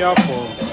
வரிசையாக போகும்.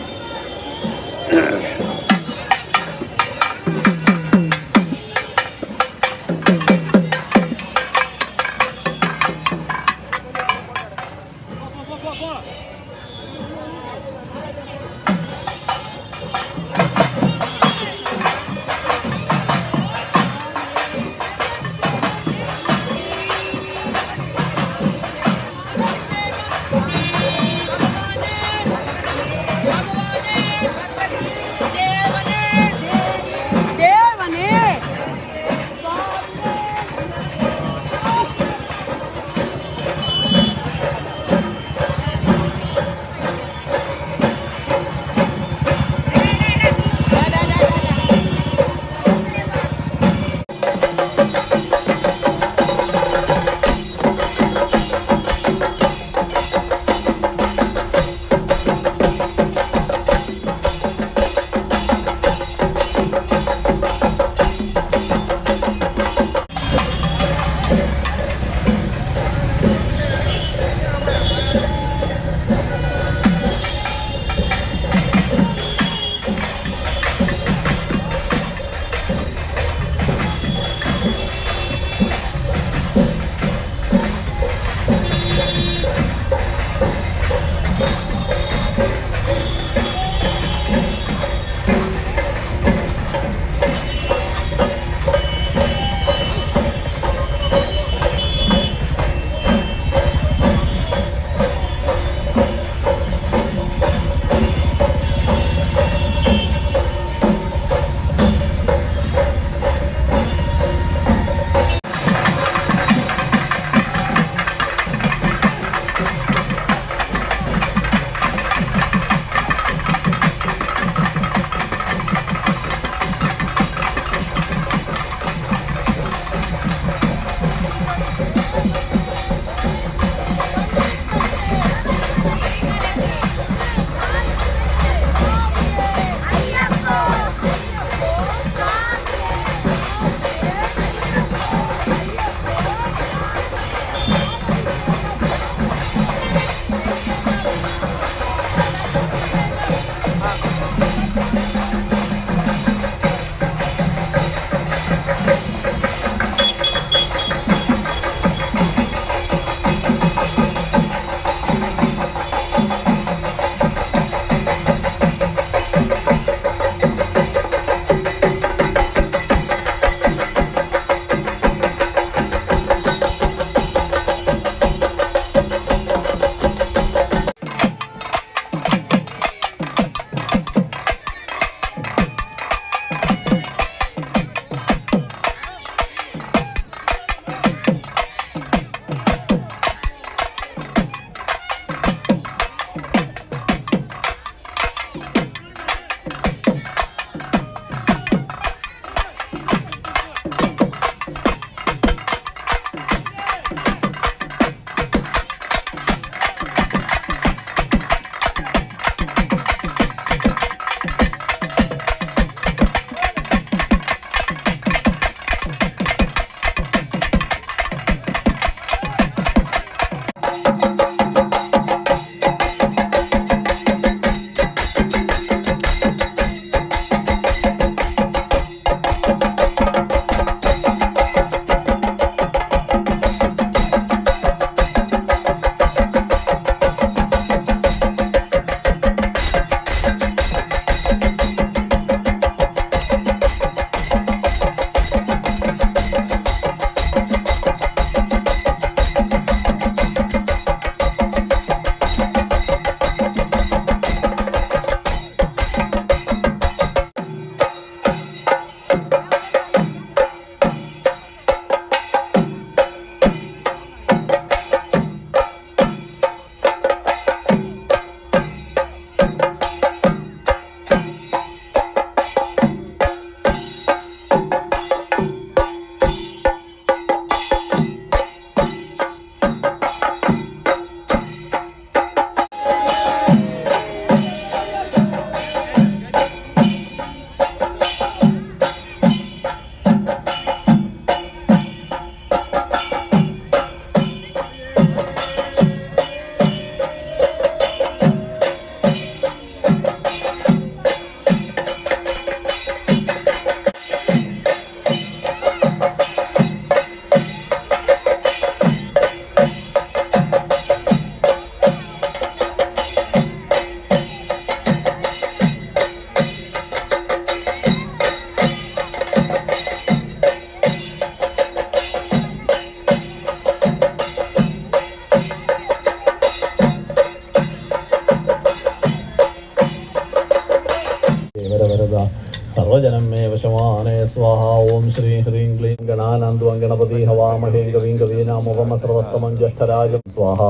सर्वजनं मे वशमाने स्वाहा। ओं श्रीं ह्रीं क्लीं गणानां गणपति हवामहे कविं कवीनामुपम सर्वस्तमं ज्येष्ठराजं स्वाहा।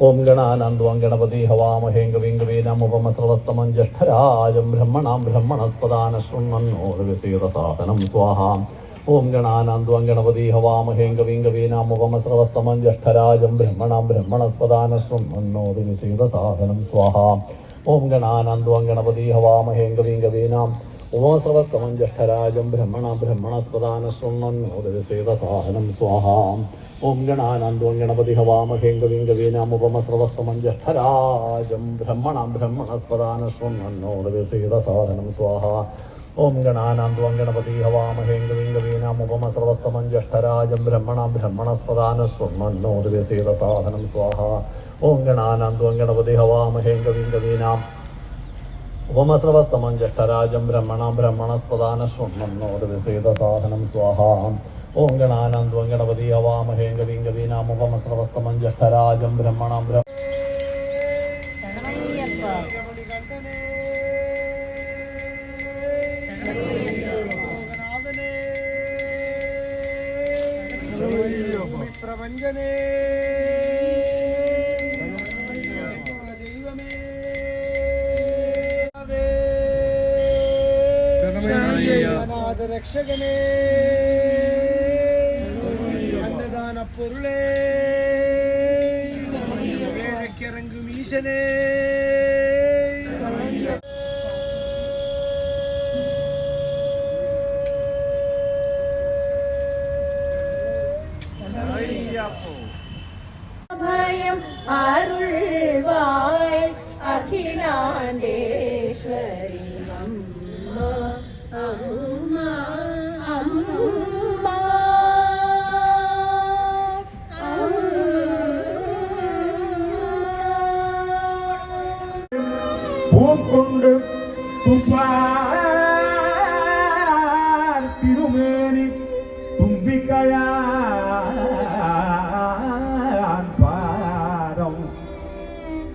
ओं गणानां गणपति हवामहे कविं कवीनामुपम सर्वस्तमं ज्येष्ठराजं ब्रह्मणां ब्रह्मणस्पदान शृण्वन्नोदविषेदसाधनं स्वाहा। ओं गणानां गणपति हवामहे कविं कवीनामुपम सर्वस्तमं ज्येष्ठराजं ब्रह्मणां ब्रह्मणस्पदान शृण्वन्नोदविषेदसाधनं स्वाहा। ओं गणानां गणपति हवामहे कविं कवीनाम् उपमस्रवस्तमं ज्येष्ठराजं ब्रह्मणां ब्रह्मणस्पदान शृण्वन्नोदविषेदसाधनं स्वाहा। ओं गणानां गणपति हवामहे कविं कवीनामुपमस्रवस्तमं ज्येष्ठराजं ब्रह्मणां ब्रह्मणस्पदान शृण्वन्नोदविषेदसाधनं स्वाहा। ओं गणानां गणपति हवामहे कविं कवीनामुपमस्रवस्तमं ज्येष्ठराजं ब्रह्मणां ब्रह्मणस्पदान शृण्वन्नोदविषेदसाधनं स्वाहा। ओं गणानां गणपति हवामहे कविं कवीनाम् उपमस्रवस्तमं ज्येष्ठराजं ब्रह्मणां ब्रह्मणस्पदान शृण्वन्नोदविषेदसाधनं स्वाहा। ओं गणानां गणपति हवामहे कविं कवीनामुपमस्रवस्तमं ज्येष्ठराजं ब्रह्मणां प्रपंचने अनाथ रक्षकने अन्नदान பொருளே வேலைக்கிறங்கும் ஈசனே பயம் அருள்வாய் அகிலாண்டேஸ்வரி அம்மா அம்மா அம்மா பூக்கொண்டு துப்பார் திருமேனி தும்பிக்கையான் பாரம்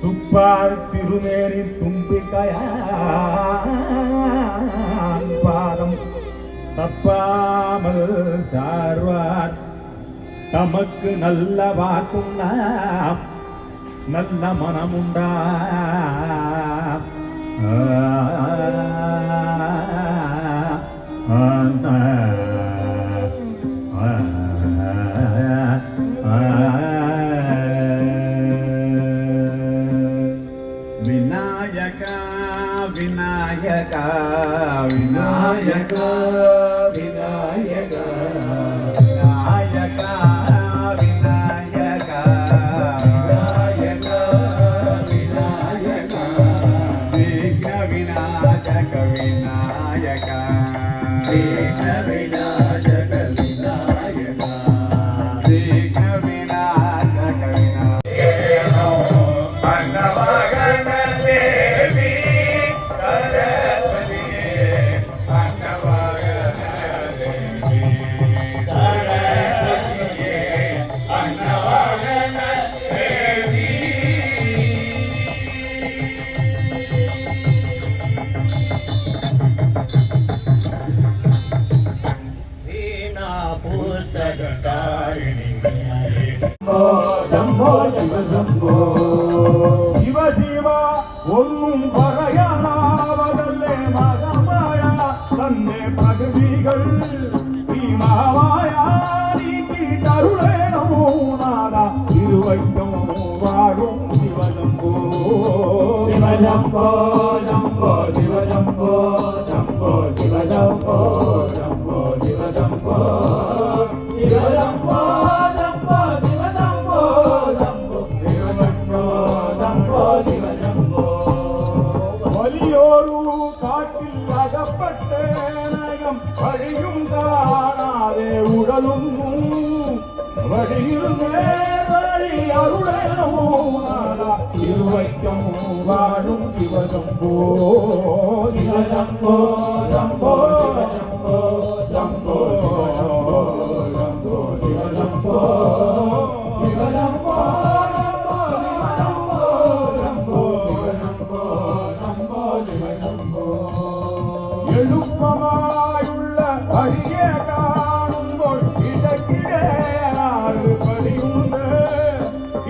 துப்பார் திருமேனி தும்பிக்கையான் பாதம் தப்பாமல் சார்வார் தமக்கு நல்ல வாக்குண்டா நல்ல மனமுண்டா விநாயகா விநாயகா விநாயகா விநாயகா விநாயகா விநாயகா விநாயகா விநாயகா விக்ன விநாயக விநாயகா விக்ன விநாயக விநாயகா விக்ன விநாயக விநாயகா அன்னவாகன தேவி சரஸ்வதி அன்னவாகன தேவி சரஸ்வதி அன்னவாகன தேவி வீணா பூத்தகாரிணி ஜம்போ ஜம்ப ஜம்போ ಶಿವ ಶಿವ ஒன்னும் குறையாவதல்லே மகமாயா தன்னை பகுதிகள் மாவாயா நீக்கி தருளேனோ நாதா இருவைக்கும் வாழும் சிவஜம்போ சிவஜம்போ ஜம்போ சிவஜம்போ ஜம்போ சிவஜம்போ ஜம்போ சிவஜம்போ சிவஜம்போ ஜம்போ சிவஜம்போ ஜம்போ சிவஜம்போ ஜம்போ சிவஜம்போ வலியோரு காட்டில் அகப்பட்ட நகம் வழியும் காணாதே உடலும் வழியில் மேலி அருளேனோ நாதா இருவைக்கும் வாழும் சிவஜம்போ சிவஜம்போ ஜம்போ ஜம்போ ஜம்போ ஜம்போ ஜம்போ சிவஜம்போ சிவஜம்போ எழுப்பமாயுள்ள வழியே காணும்போல் இடக்கிடேறாறு படியுண்டு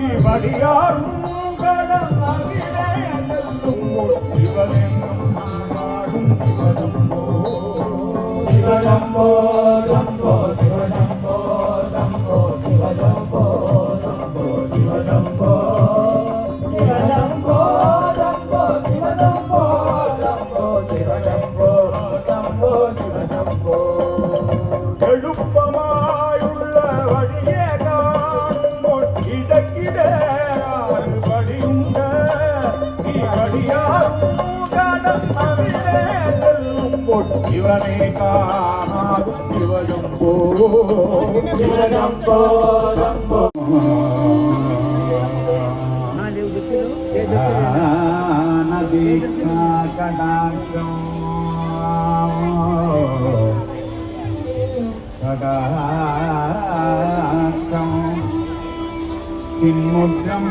இவ்வடியாரும் கடல் அகிலே செல்லும்போல் இவரென்னும் நாடும் சிவஜம்போ சிவஜம்போ ஜம்போ சிவஜம்போ ஜம்போ சிவஜம்போ ஜம்போ சிவஜம்போ சிவஜம்போ ஜம்போ சிவஜம்போ ஜம்போ சிவஜம்போ ஜம்போ சிவஜம்போ எழுப்பமாயுள்ள வழியே காணும்போல் இடக்கிடேறாறு படியுண்ட இவடியாரும் கடல் அகிலே செல்லும்போல் இவனே காணாது சிவஜம்போ சிவஜம்போ ஜம்போ நதி கடாக்கம் கடாக்கம் பின்முற்றம்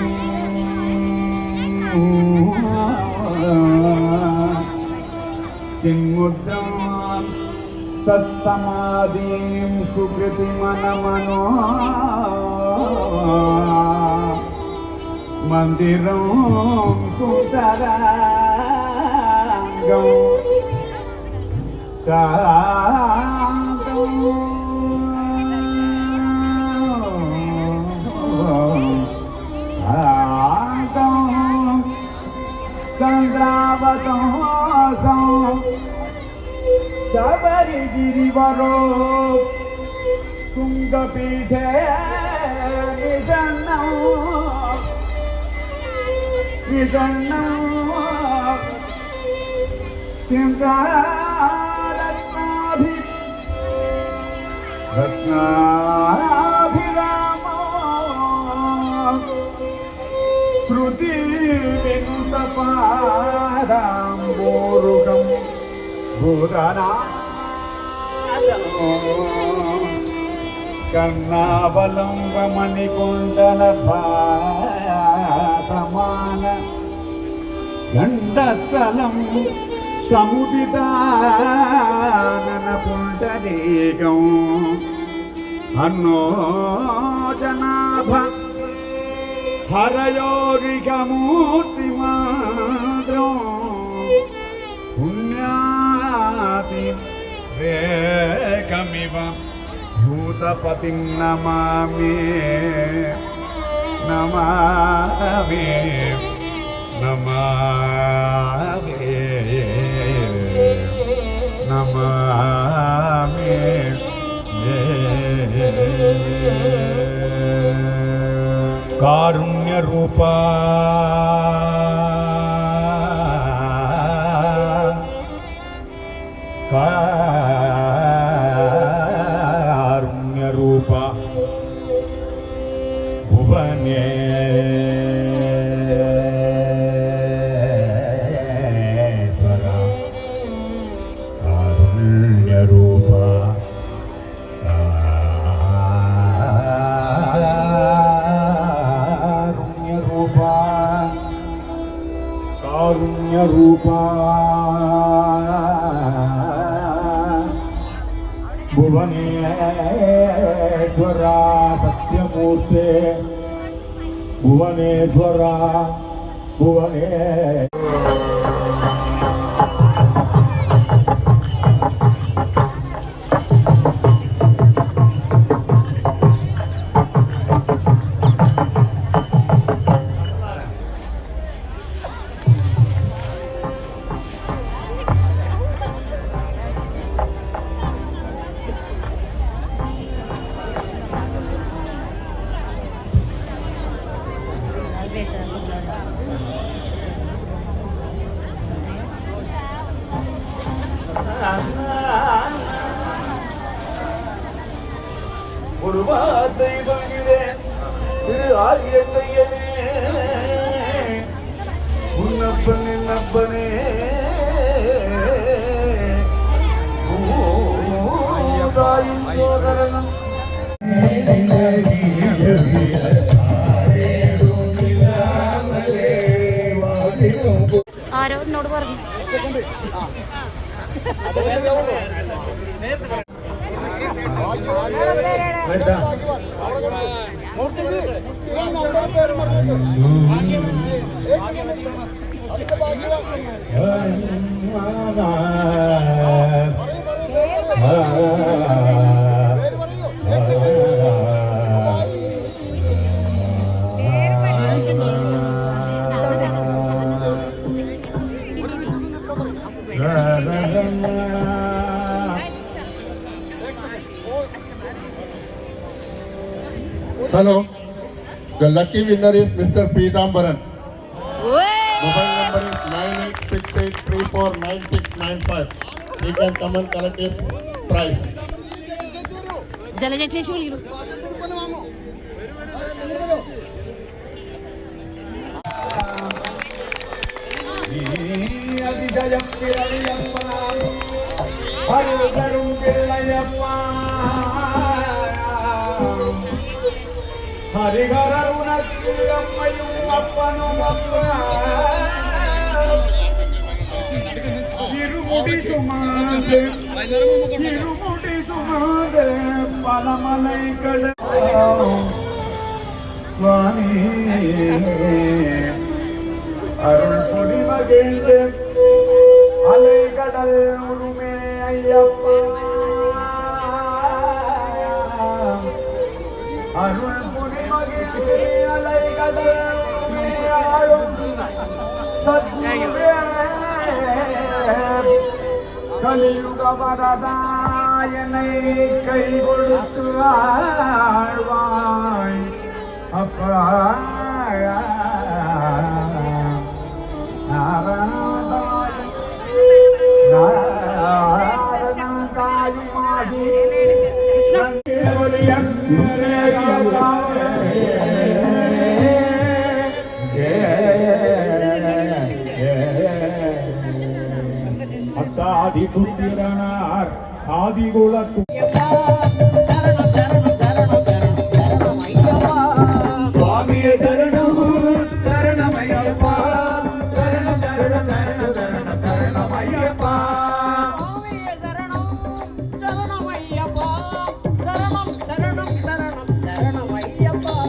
பின்முற்றம் தத்தமாதீம் சுகிருதி மனமனோ மந்திரம் குந்தராங்கம் சாந்தம் சந்திராவதம் சபரிகிரிவரோ துங்கபீடே நிதன்னம் ரத்னாभिरामो श्रुति विनुतपादाम्बोरुगं भूतनादो कर्णावलम्बमणिकुण्डलभासमान गण्डस्थलं समुदिताननपुण्डरीकम् अन्नोजनाभ हरयोगिकमूर्तिमाद्रो पुण्याति वेगमिव भूतपतिं नमामि नमामि नमामि नमामि कारुण्य रूपा कारुण्य रूपा भुवने रूपा भुवनेश्वरा सत्यमूर्ते भुवनेश्वरा भुवने ஒரு வார்த்தை பகிரேன் திரு ஆரிய செய்யவே உன்னப்பன் என்னப்பனே தாயின் சோதரனம் ആരോ എന്നോട് പറഞ്ഞു. Hello, the lucky winner is Mr. Peedambaran. Mobile number is 9868349695. He can come and collect his prize. Jalaja ചേച്ചി വിളിക്കുന്നു. அருள் பொடி மகிழ்ந்து அலை கடல் உருமே ஐயப்பா அருள் பொடி மகிழ்ந்து அலை கடல் உருமே ஆளும் சத்குருவே கலியுக வரதாயனை கை கொடுத்து ஆழ்வாய் அப்பா அத்தாதி புத்திரனார் ஆதிகுல சுவாமியே தரணம் தரணமையப்பா தரணம் தரணம் தரணம் தரணம் தரணமையப்பா சுவாமியே தரணம் தரணமையப்பா தரணம் தரணம் தரணம் தரணமையப்பா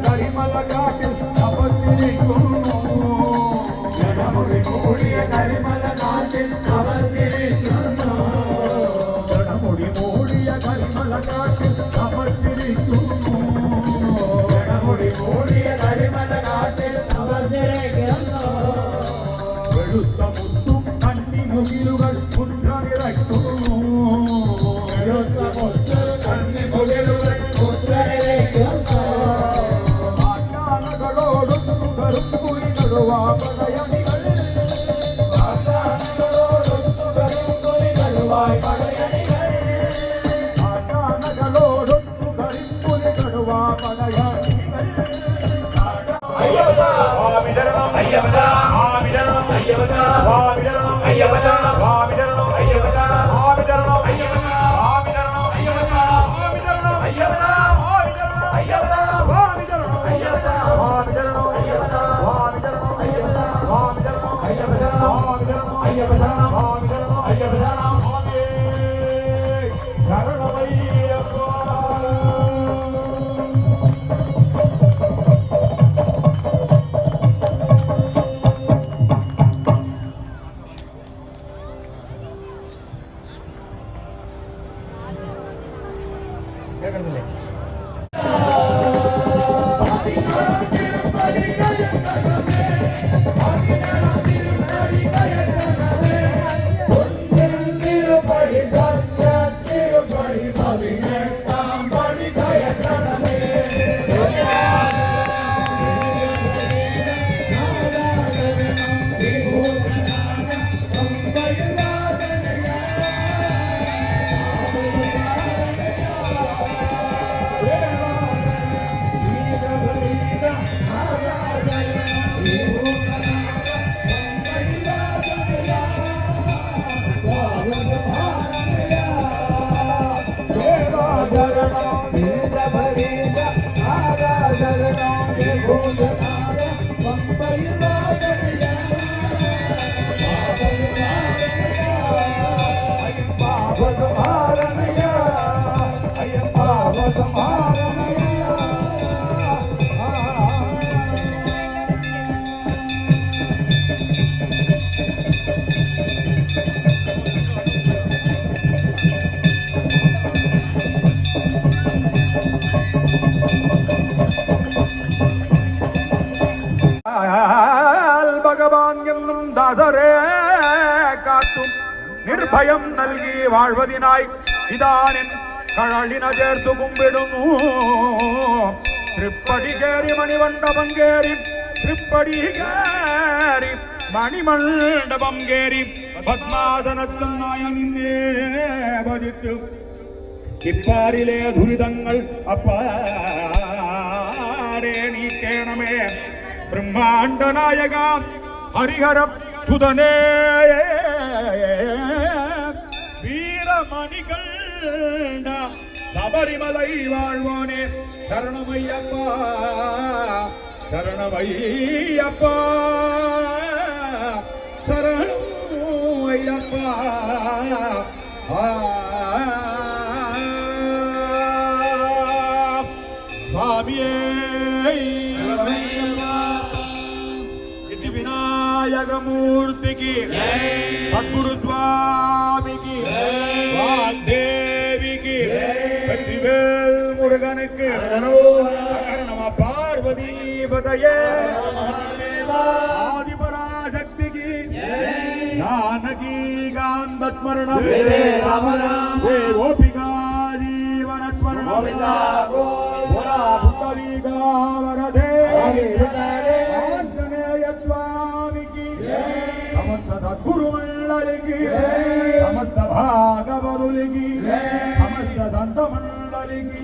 കരിമല കാട്ടിൽ തപസ്സിരിക്കുന്നു ജനമുടി മൂടിയ കരിമല കാട്ടിൽ തപസ്സിരിക്കുന്നു ജനമുടി മൂടിയ കരിമല കാട്ടിൽ തപസ്സിരിക്കുന്നു ജനമുടി മൂടിയ കരിമല കാട്ടിൽ തപസ്സിരിക്കുന്നു വെളുത്ത മുത്തും കണ്ണി മുകിലുകൾ മുദ്രനിറയ്ക്കുന്നു വെളുത്ത മുത്തു കണ്ണി മുകിലുകൾ മുദ്രനിറയ്ക്കുന്നു ആശാനകളോടൊത്തു കരുക്കുളികളുവാ പടയണികൾ ആശാനകളോടൊത്തു കരുക്കുളികളുവായി പടയണികൾ ആശാനകളോടൊത്തു കരുക്കുളികളുവാ പടയണികൾ ഭഗവാൻ എന്നും ദാസരെ കാത്തും നിർഭയം നൽകി വാഴ്വതിനായി ഇതാനിൻ കഴലിന ചേർത്തു കുമ്പിടുന്നു തൃപ്പടി കയറി മണിമണ്ഡപം കയറി തൃപ്പടി കയറി മണിമണ്ഡപം കയറി പത്മാസനത്തുനായ നിന്നേ ഭജിച്ചു ഇപ്പാരിലെ ദുരിതങ്ങൾ അപ്പാടെ നീക്കേണമേ ബ്രഹ്മാണ്ഡനായക ഹരിഹര സുതനേ വീരമണികൾ ശബരിമലൈ വാഴ്വാനേ ശരണമയ്യപ്പ ശരണമയ്യപ്പ ശരണമയ്യപ്പ സ്വാമിയേ விநாயகமூர்த்திக்கு சத்குரு சுவாமிக்கு வால்தேவிக்கு வெற்றிவேல் முருகனுக்கு நம பார்வதி பதையே ஆதிபராசக்திக்கு ஜானகி காந்தஸ்மரணம் கோபிகா ஜீவனஸ்மரணம் புத்தலிகாவரதே సమస్త సద్గురుమండలికి సమస్త భాగవతులికి సమస్త సంత మండలికి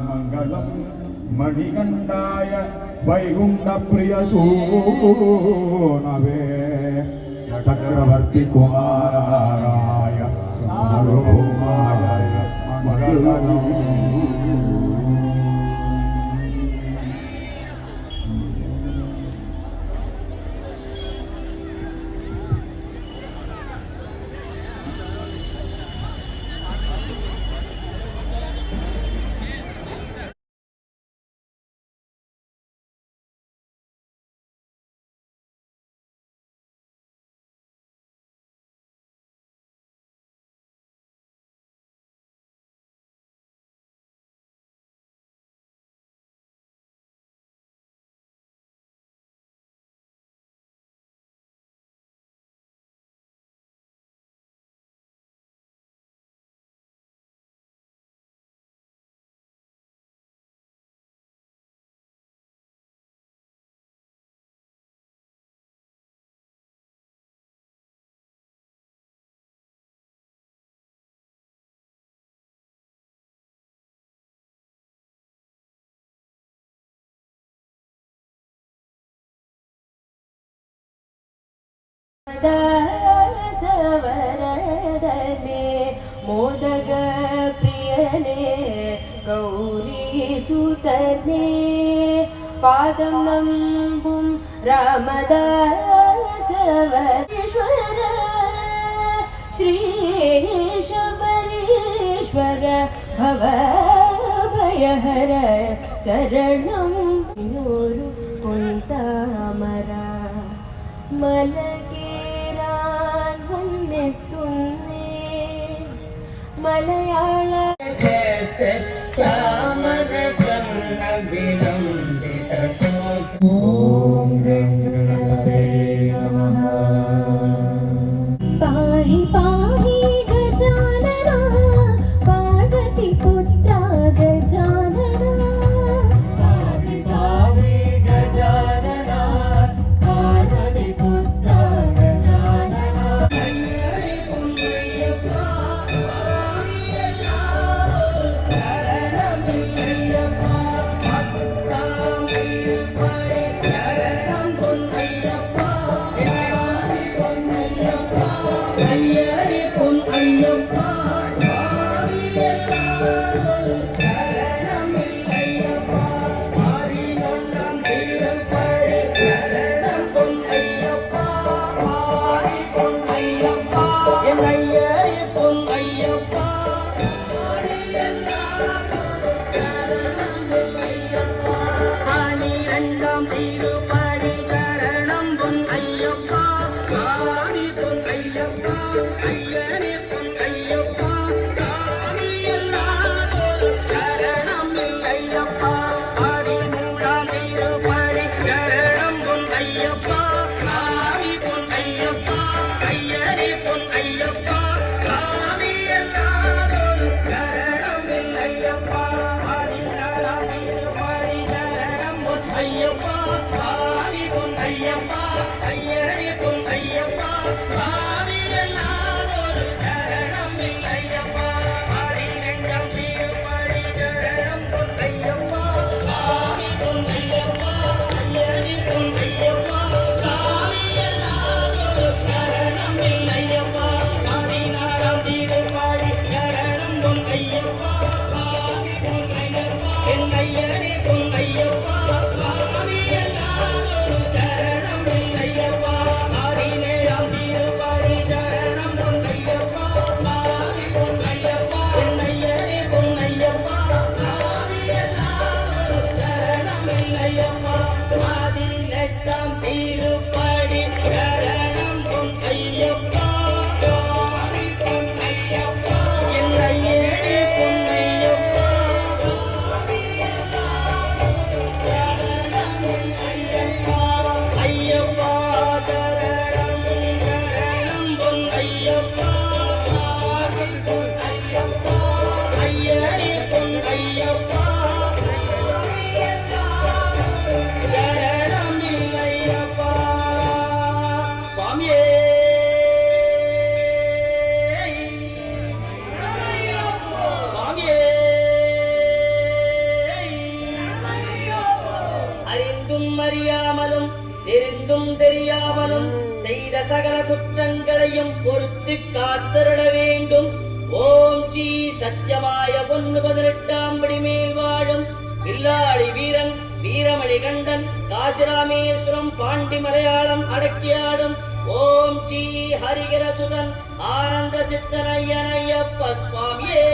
మంగళం మణికంఠాయ వైకుంఠ ప్రియసూనవే చక్రవర్తి కుమారాయ మంగళం. வரதமே மோதக பிரியனே கௌரி சுதனே பாதம் நம்பும் ராமதாசவரீஸ்வர ஸ்ரீஷபரீஸ்வர பவபயஹர சரணம் நூறு கொண்டாமர மலகேரான் வந்தெத்துன்னே மலையாள சாமர கண்ண விலம்பித ஓம் கணபதே நமः பாஹி பாஹி கஜானனா பார்வதி புத்ரா கஜானனா பாஹி பாஹி கஜானனா பார்வதி புத்ரா கஜானனா ஹரி புண்ணியப்பா சரணமில்லையப்பா சரணம் பொன்னையப்பா ஐயரே பொன் ஐயப்பா சரணமில்லையப்பா ஆரினொன்னம் திருப்படி சரணம் பொன் ஐயப்பா ஆரி பொன் ஐயப்பா என் ஐயரே பொன் ஐயப்பா ஆனி ரெண்டாம் திருப்படி சரணம் பொன் ஐயப்பா ஆரி பொன் ஐயப்பா ஐயரே பொன் ஐயப்பா சாமி எல்லாரோரு சரணம் இல்லையப்பா ஆரி மூடாம் திருப்படி சரணம் பொன் ஐயப்பா ஆரி பொன் ஐயப்பா ஐயரே பொன் ஐயப்பா சாமி எல்லாரோரு சரணம் இல்லையப்பா ஆரி நாலாம் திருப்படி சரணம் பொன் ஐயப்பா ஆரி பொன் ஐயப்பா ஐயரே பொன் ஐயப்பா சாமி எல்லாரோரு சரணம் இல்லையப்பா ஆரி நெஞ்சம் திருப்படி சரணம் பொன் ஐயப்பா ஆரி பொன் ஐயப்பா ஐயரே பொன் ஐயப்பா சாமி எல்லாரோரு சரணம் இல்லையப்பா ஆரி நாலாம் திருப்படி சரணம் பொன் ஐயப்பா ஆரி பொன் ஐயப்பா என் ஐயரே பொன் ஐயப்பா சாமி எல்லாரோரு சரணம் இல்லையப்பா ஆரி நேராம் திருப்படி சரணம் பொன் ஐயப்பா ஆரி பொன் ஐயப்பா என் ஐயரே பொன் ஐயப்பா சாமி எல்லாரோரு சரணம் இல்லையப்பா ஆதி லட்சம் திருப்படி சரணம் பொன் ஐயப்பா ஆரி பொன் ஐயப்பா என் ஐயரே பொன் ஐயப்பா ஐயப்பா சரணம் சரணம் பொன் ஐயப்பா ஆரி பொன் ஐயப்பா ஐயரே பொன் ஐயப்பா சரணம் இல்லையப்பா சுவாமியே சுவாமியே அறிந்தும் அறியாமலும் தெரிந்தும் தெரியாமலும் செய்த சகல குற்றங்களையும் பொறுத்து காத்தருள வேண்டும். ஓம் ஸ்ரீ சத்யவாய 18ஆம் படி மேல் வாழும் வில்லாளி வீரன் வீரமணி கண்டன் காசிராமேஸ்வரம் பாண்டி மலையாளம் அடக்கியாடும் ஓம் ஸ்ரீ ஹரிகரசுதன் ஆனந்த சித்தனையனையப்ப சுவாமியே.